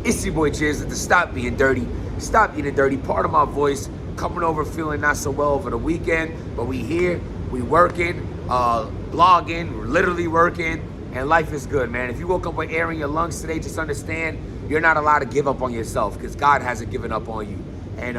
It's your boy Jizz at the Stop Being Dirty. Stop Being Dirty. Part of my voice coming over feeling not so well over the weekend, but we here, we working, blogging, we're literally working, and life is good, man. If you woke up with air in your lungs today, just understand you're not allowed to give up on yourself because God hasn't given up on you. And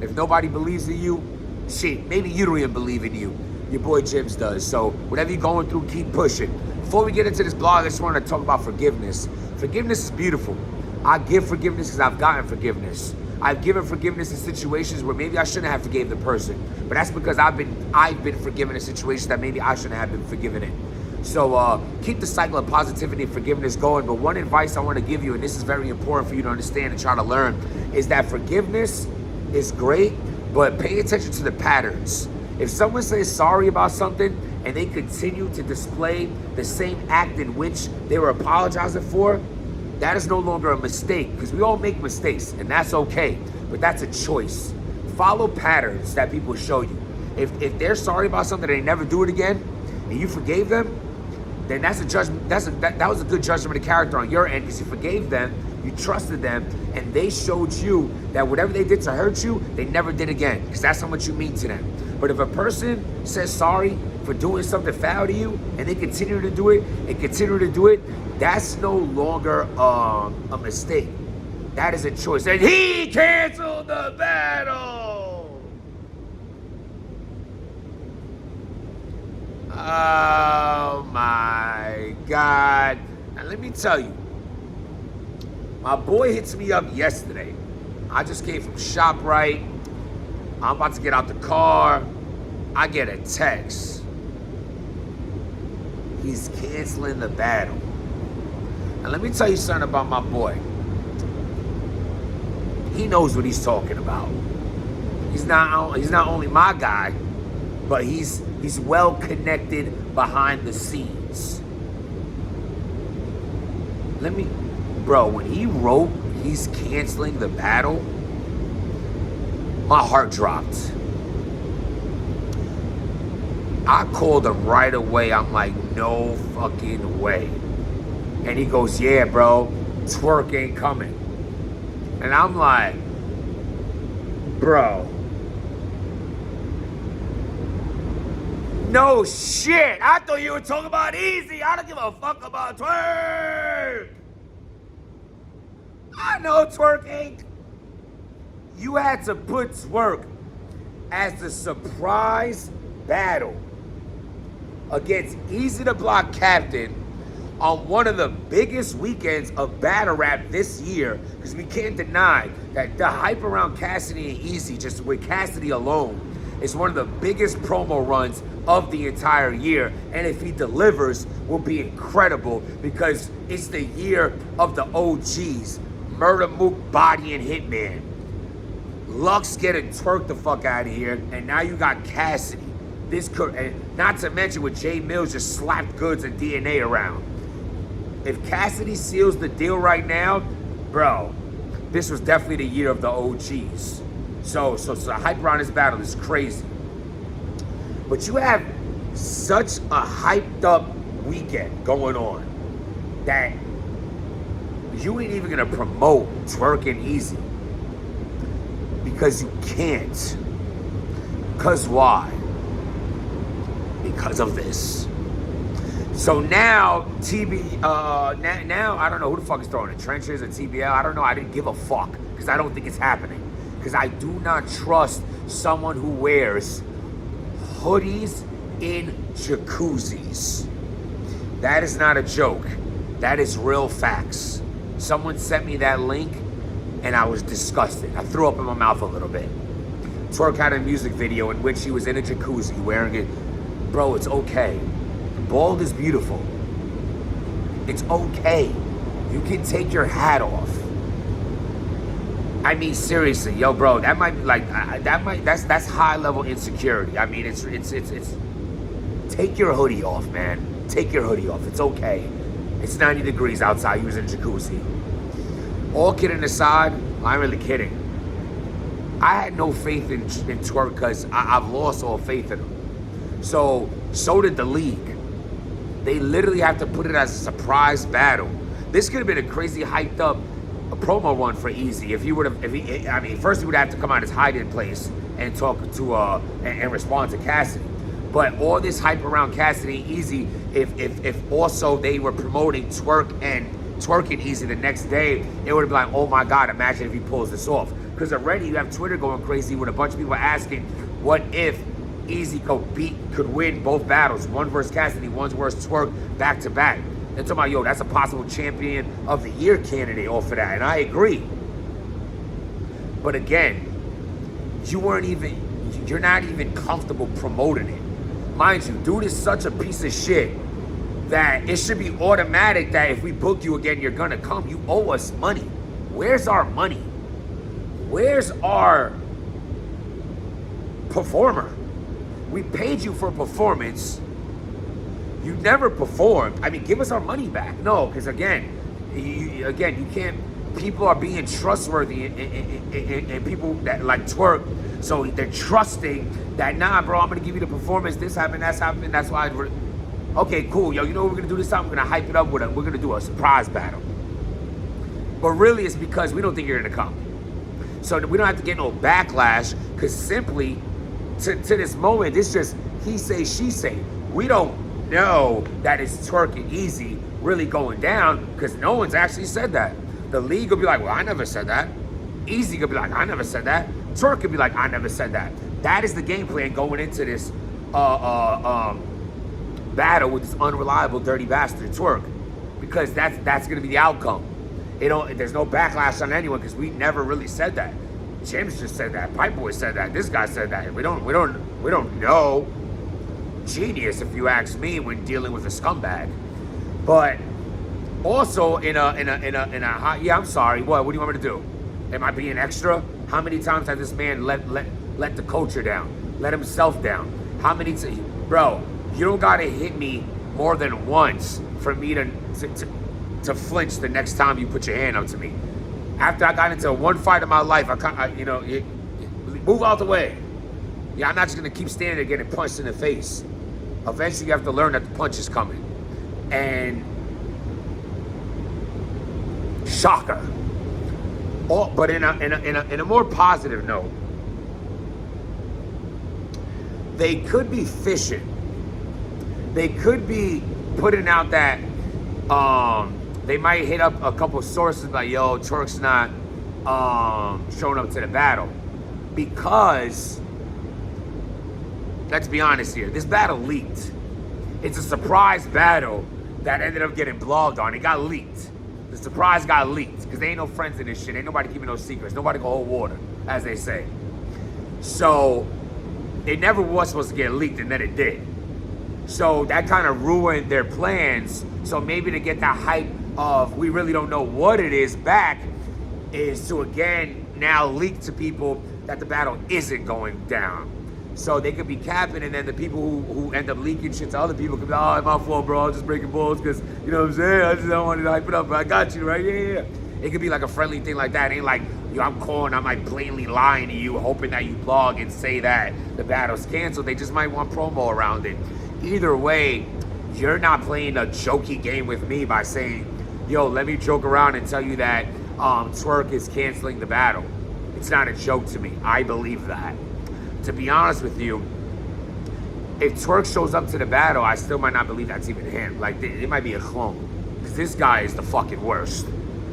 if nobody believes in you, shit, maybe you don't even believe in you. Your boy Jibs does. So whatever you're going through, keep pushing. Before we get into this blog, I just want to talk about forgiveness. Forgiveness is beautiful. I give forgiveness because I've gotten forgiveness. I've given forgiveness in situations where maybe I shouldn't have forgave the person, but that's because I've been forgiven in situations that maybe I shouldn't have been forgiven in. So keep the cycle of positivity and forgiveness going. But one advice I want to give you, and this is very important for you to understand and try to learn, is that forgiveness is great, but pay attention to the patterns. If someone says sorry about something and they continue to display the same act in which they were apologizing for, that is no longer a mistake, because we all make mistakes, and that's okay, but that's a choice. Follow patterns that people show you. If they're sorry about something and they never do it again, and you forgave them, then that's a judgment. That was a good judgment of character on your end, because you forgave them, you trusted them, and they showed you that whatever they did to hurt you, they never did again, because that's how much you mean to them. But if a person says sorry for doing something foul to you, and they continue to do it, and continue to do it, that's no longer a mistake. That is a choice. And he canceled the battle. Oh my God. Now let me tell you, my boy hits me up yesterday. I just came from ShopRite. I'm about to get out the car. I get a text. He's canceling the battle. Now let me tell you something about my boy. He knows what he's talking about. He's not only my guy, but he's well connected behind the scenes. Bro, when he wrote he's canceling the battle, my heart dropped. I called him right away. I'm like, no fucking way. And he goes, yeah, bro, twerk ain't coming. And I'm like, bro, no shit. I thought you were talking about Easy. I don't give a fuck about twerk. I know twerk ain't. You had to put twerk as the surprise battle against Easy to Block Captain on one of the biggest weekends of battle rap this year, because we can't deny that the hype around Cassidy and Easy, just with Cassidy alone, is one of the biggest promo runs of the entire year. And if he delivers, will be incredible, because it's the year of the OGs. Murder Mook, Body, and Hitman. Lux getting twerked the fuck out of here, and now you got Cassidy. This could, and not to mention with Jay Mills just slapped Goods and DNA around. If Cassidy seals the deal right now, bro, this was definitely the year of the OGs. So the hype around this battle is crazy. But you have such a hyped up weekend going on that you ain't even gonna promote Twerk and Easy, because you can't. Because why? Because of this. So now now I don't know who the fuck is throwing the trenches or TBL. I don't know. I didn't give a fuck, because I don't think it's happening. Because I do not trust someone who wears hoodies in jacuzzis. That is not a joke. That is real facts. Someone sent me that link and I was disgusted. I threw up in my mouth a little bit. Twerk had a music video in which he was in a jacuzzi wearing it. Bro, it's okay. Bald is beautiful. It's okay. You can take your hat off. I mean, seriously, yo, bro, that might be like, that's high level insecurity. I mean, it's, take your hoodie off, man. Take your hoodie off. It's okay. It's 90 degrees outside. He was in a jacuzzi. All kidding aside, I'm really kidding. I had no faith in Twerk, because I've lost all faith in him. So did the league. They literally have to put it as a surprise battle. This could have been a crazy hyped up a promo run for Easy. If he would have, I mean, first he would have to come out his hiding place and talk to, and respond to Cassidy. But all this hype around Cassidy and Easy, if also they were promoting twerking Easy the next day, it would have been like, oh my God, imagine if he pulls this off. Because already you have Twitter going crazy with a bunch of people asking, what if Easy could win both battles, one versus Cassidy, one versus Twerk, back to back. They're talking about, yo, that's a possible champion of the year candidate off of that, and I agree. But again, you're not even comfortable promoting it. Mind you, dude is such a piece of shit that it should be automatic that if we book you again, you're gonna come. You owe us money. Where's our money? Where's our performer? We paid you for a performance. You never performed. I mean, give us our money back. No, because again, you can't. People are being trustworthy, and people that like Twerk, so they're trusting that. Nah, bro, I'm gonna give you the performance. This happened. That's happened. That's why. Okay, cool, yo. You know what we're gonna do this time? We're gonna hype it up we're gonna do a surprise battle. But really, it's because we don't think you're gonna come. So we don't have to get no backlash. Because simply, to this moment, it's just he say, she say. We don't know that it's Twerk and Easy really going down because no one's actually said that. The league will be like, well, I never said that. Easy could be like, I never said that. Twerk could be like, I never said that. That is the game plan going into this battle with this unreliable dirty bastard Twerk, because that's going to be the outcome. There's no backlash on anyone because we never really said that. James just said that. Pipe Boy said that. This guy said that. We don't know. Genius, if you ask me, when dealing with a scumbag. But also in a hot, yeah, I'm sorry. What do you want me to do? Am I being extra? How many times has this man let the culture down, let himself down? How many bro? You don't gotta hit me more than once for me to flinch the next time you put your hand up to me. After I got into one fight of my life, move out the way. Yeah, I'm not just gonna keep standing there getting punched in the face. Eventually, you have to learn that the punch is coming. And shocker. But in a more positive note, they could be fishing. They could be putting out that they might hit up a couple sources like, yo, Twerk's not showing up to the battle. Because, let's be honest here, this battle leaked. It's a surprise battle that ended up getting blogged on. It got leaked. The surprise got leaked because there ain't no friends in this shit. Ain't nobody keeping no secrets. Nobody can hold water, as they say. So it never was supposed to get leaked, and then it did. So that kind of ruined their plans. So maybe to get that hype of we really don't know what it is back is to again now leak to people that the battle isn't going down. So they could be capping, and then the people who end up leaking shit to other people could be like, oh, it's my fault, bro, I'm just breaking balls because, you know what I'm saying, I just don't want to hype it up, but I got you, right? Yeah. It could be like a friendly thing like that. It ain't like, yo, I'm like blatantly lying to you, hoping that you blog and say that the battle's canceled. They just might want promo around it. Either way, you're not playing a jokey game with me by saying, yo, let me joke around and tell you that Twerk is canceling the battle. It's not a joke to me. I believe that. To be honest with you, if Twerk shows up to the battle, I still might not believe that's even him. Like, it might be a clone. Because this guy is the fucking worst.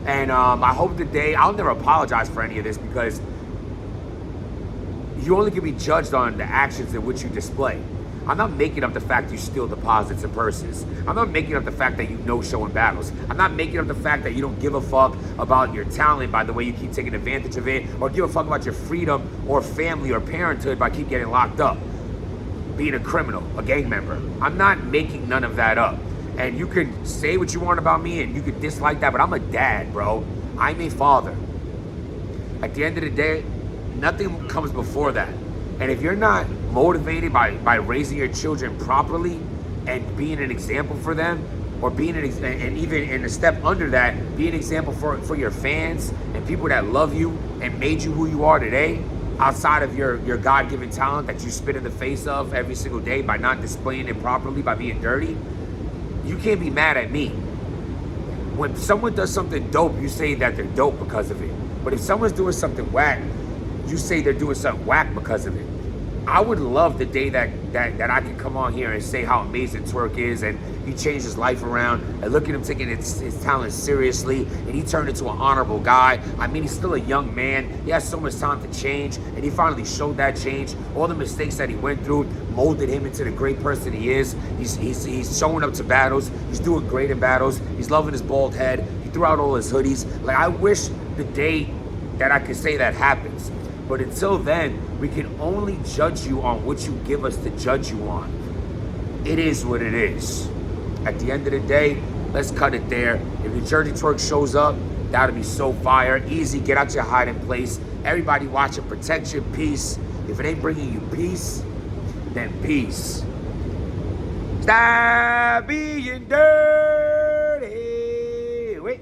And I hope I'll never apologize for any of this because you only can be judged on the actions in which you display. I'm not making up the fact you steal deposits and purses. I'm not making up the fact that you no-show in battles. I'm not making up the fact that you don't give a fuck about your talent by the way you keep taking advantage of it, or give a fuck about your freedom or family or parenthood by keep getting locked up, being a criminal, a gang member. I'm not making none of that up. And you can say what you want about me and you can dislike that, but I'm a dad, bro. I'm a father. At the end of the day, nothing comes before that. And if you're not motivated by raising your children properly and being an example for them, or being and even in a step under that, be an example for your fans and people that love you and made you who you are today, outside of your God-given talent that you spit in the face of every single day by not displaying it properly, by being dirty, you can't be mad at me. When someone does something dope, you say that they're dope because of it. But if someone's doing something whack, you say they're doing something whack because of it. I would love the day that I can come on here and say how amazing Twork is, and he changed his life around, and look at him taking his talent seriously, and he turned into an honorable guy. I mean, he's still a young man. He has so much time to change, and he finally showed that change. All the mistakes that he went through molded him into the great person he is. He's showing up to battles. He's doing great in battles. He's loving his bald head. He threw out all his hoodies. Like, I wish the day that I could say that happens. But until then, we can only judge you on what you give us to judge you on. It is what it is. At the end of the day, let's cut it there. If the Jersey Twork shows up, that'll be so fire. Easy, get out your hiding place. Everybody watching, protect your peace. If it ain't bringing you peace, then peace. Stop being dirty. Wait.